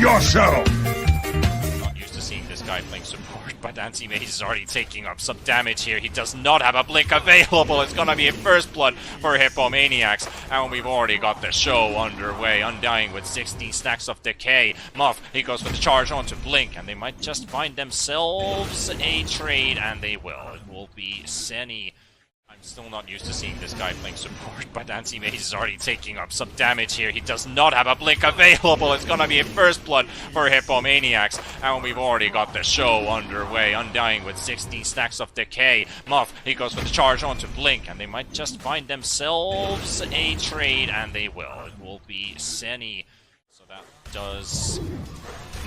yourself! Not used to seeing this guy playing support, but Anti-Mage is already taking up some damage here. He does not have a blink available. It's gonna be a first blood for Hippomaniacs, and we've already got the show underway. Undying with 16 stacks of decay. Muff, he goes for the charge onto BliNcc, and they might just find themselves a trade, and they will. It will be sehny. I'm still not used to seeing this guy playing support, but Anti-Mage is already taking up some damage here. He does not have a blink available. It's gonna be a first blood for Hippomaniacs, and we've already got the show underway. Undying with 16 stacks of decay. Muff, he goes for the charge onto BliNcc, and they might just find themselves a trade, and they will. It will be sehny. So that does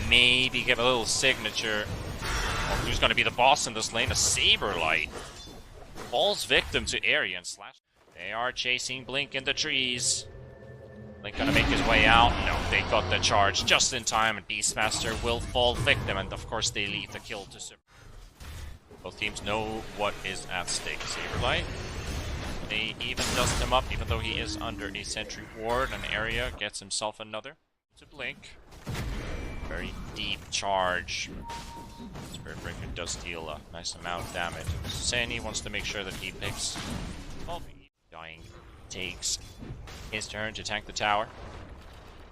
maybe give a little signature of who's gonna be the boss in this lane. A SabeRLighT falls victim to area and Slash. They are chasing BliNcc in the trees. BliNcc gonna make his way out. No, they got the charge just in time, and Beastmaster will fall victim, and of course they leave the kill to Supream. Both teams know what is at stake. SabeRLighT, they even dust him up, even though he is under a sentry ward. An area gets himself another to BliNcc. Very deep charge. Spiritbreaker does deal a nice amount of damage. sehny wants to make sure that he picks. Oh, Dying takes his turn to tank the tower.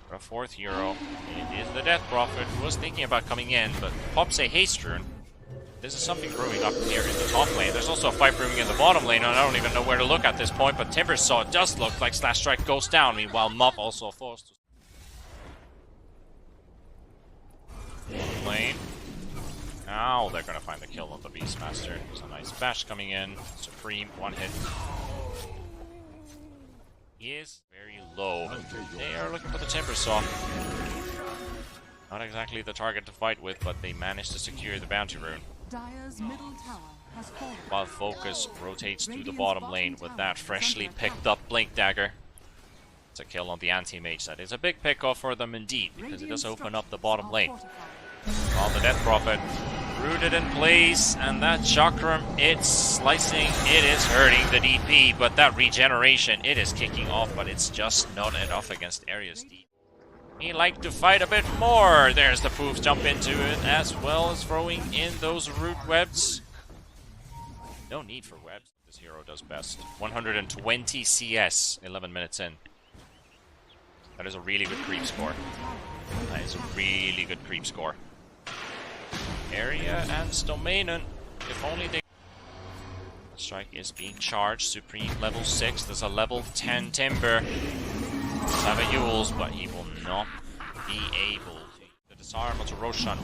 For a fourth hero, it is the Death Prophet, who was thinking about coming in, but pops a haste rune. This is something brewing up here in the top lane. There's also a fight brewing in the bottom lane, and I don't even know where to look at this point, but Timbersaw does look like SlashStrike goes down. Meanwhile, Muff also forced to lane. Now they're gonna find the kill on the Beastmaster. There's a nice bash coming in. Supream, one hit. He is very low. They are looking for the Timbersaw. Not exactly the target to fight with, but they managed to secure the bounty rune. While Focus rotates to the bottom lane with that freshly picked up BliNcc dagger. It's a kill on the Anti-Mage. That is a big pick-off for them indeed, because it does open up the bottom lane. On the Death Prophet, rooted in place, and that Chakram, it's slicing, it is hurting the DP, but that regeneration, it is kicking off, but it's just not enough against Area's DP. He like to fight a bit more. There's the Poofs jump into it, as well as throwing in those root webs. No need for webs. This hero does best. 120 CS, 11 minutes in. That is a really good creep score. That is a really good creep score. Area and Stomainen, if only they... Strike is being charged. Supreme level 6. There's a level 10 Timber. Does have a Yules, but he will not be able to disarm onto Roshan.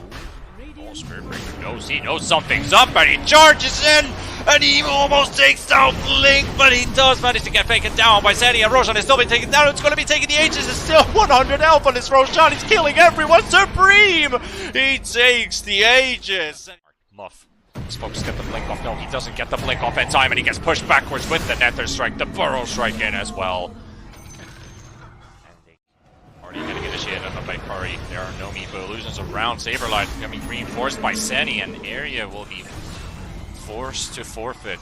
Oh, Spiritbreaker knows he knows something's up, and he charges in, and he almost takes down BliNcc, but he does manage to get taken down by sehny, and Roshan is still being taken down. It's going to be taking the Aegis. It's still 100 health on this Roshan. He's killing everyone. Supreme! He takes the Aegis. Muff. He's supposed to get the BliNcc off. No, he doesn't get the BliNcc off in time, and he gets pushed backwards with the Nether Strike. The Burrow Strike in as well. Already getting initiated by Curry. There are no meaningful illusions around. SabeRLighT becoming reinforced by sehny, and Area will be forced to forfeit.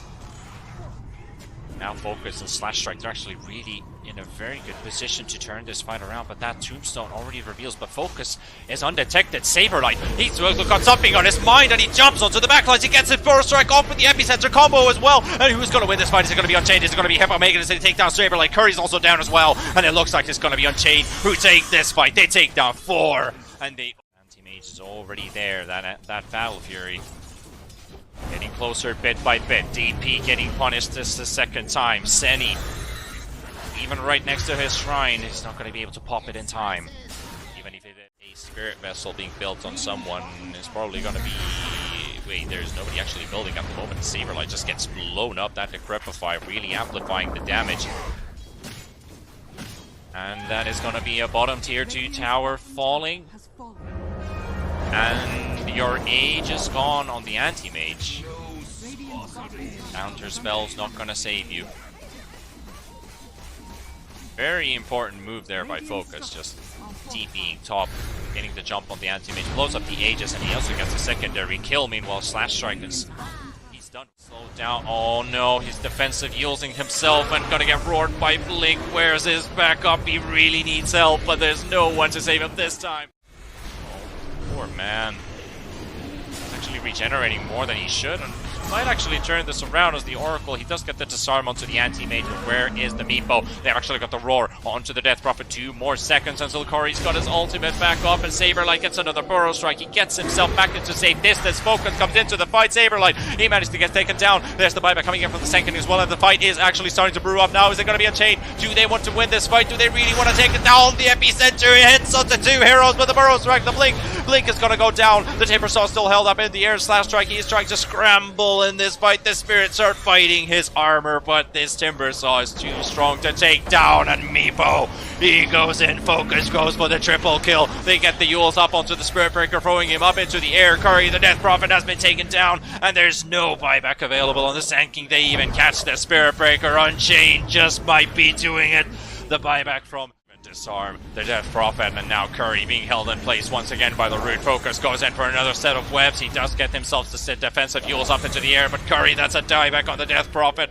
Now Focus and SlashStrike, they're actually really in a very good position to turn this fight around, but that Tombstone already reveals, but Focus is undetected. SabeRLighT, he's got something on his mind, and he jumps onto the backlines. He gets his Burrow Strike off with the Epicenter combo as well. And who's going to win this fight? Is it going to be Unchained? Is it going to be Hippomaniacs? Is it take down SabeRLighT? Curry's also down as well, and it looks like it's going to be Unchained who take this fight. They take down 4, and the Anti-Mage is already there. That Battle Fury getting closer bit by bit. DP getting punished this the second time. sehny, even right next to his shrine, he's not going to be able to pop it in time. Even if it is a spirit vessel being built on someone, it's probably going to be... Wait, there's nobody actually building at the moment. SabeRLighT just gets blown up. That Decrepify really amplifying the damage. And that is going to be a bottom tier 2 tower falling. And your age is gone on the Anti-Mage. Counter spell's not gonna save you. Very important move there by Focus, just TPing top, getting the jump on the Anti-Mage, blows up the Aegis, and he also gets a secondary kill. Meanwhile, SlashStrike is... he's done. Slowed down. Oh no, he's defensive using himself and gonna get roared by BliNcc. Where's his backup? He really needs help, but there's no one to save him this time. man. He's actually regenerating more than he should, and might actually turn this around as the Oracle. He does get the disarm onto the anti-mage, but where is the Meepo? They've actually got the roar onto the Death Prophet. 2 more seconds until Corey's got his ultimate back up, and SabeRLighT gets another Burrow Strike. He gets himself back into safe distance. Focus comes into the fight. SabeRLighT, he managed to get taken down. There's the buyback coming in from the second as well, and the fight is actually starting to brew up now. Is it going to be Unchained? Do they want to win this fight? Do they really want to take it down? The epicenter hits onto 2 heroes, but the Burrow Strike, the BliNcc is going to go down. The Timber Saw still held up in the air. SlashStrike, he is trying to scramble in this fight. The Spirits are fighting his armor, but this Timber Saw is too strong to take down. And Meepo, he goes in. Focus goes for the triple kill. They get the Yules up onto the Spirit Breaker, throwing him up into the air. Curry, the Death Prophet, has been taken down, and there's no buyback available on the Sand King. They even catch the Spirit Breaker. Unchained just might be doing it. The buyback from disarm the Death Prophet, and now Curry being held in place once again by the Root. Focus goes in for another set of webs. He does get himself to sit defensive Yules up into the air, but Curry, that's a dieback on the Death Prophet.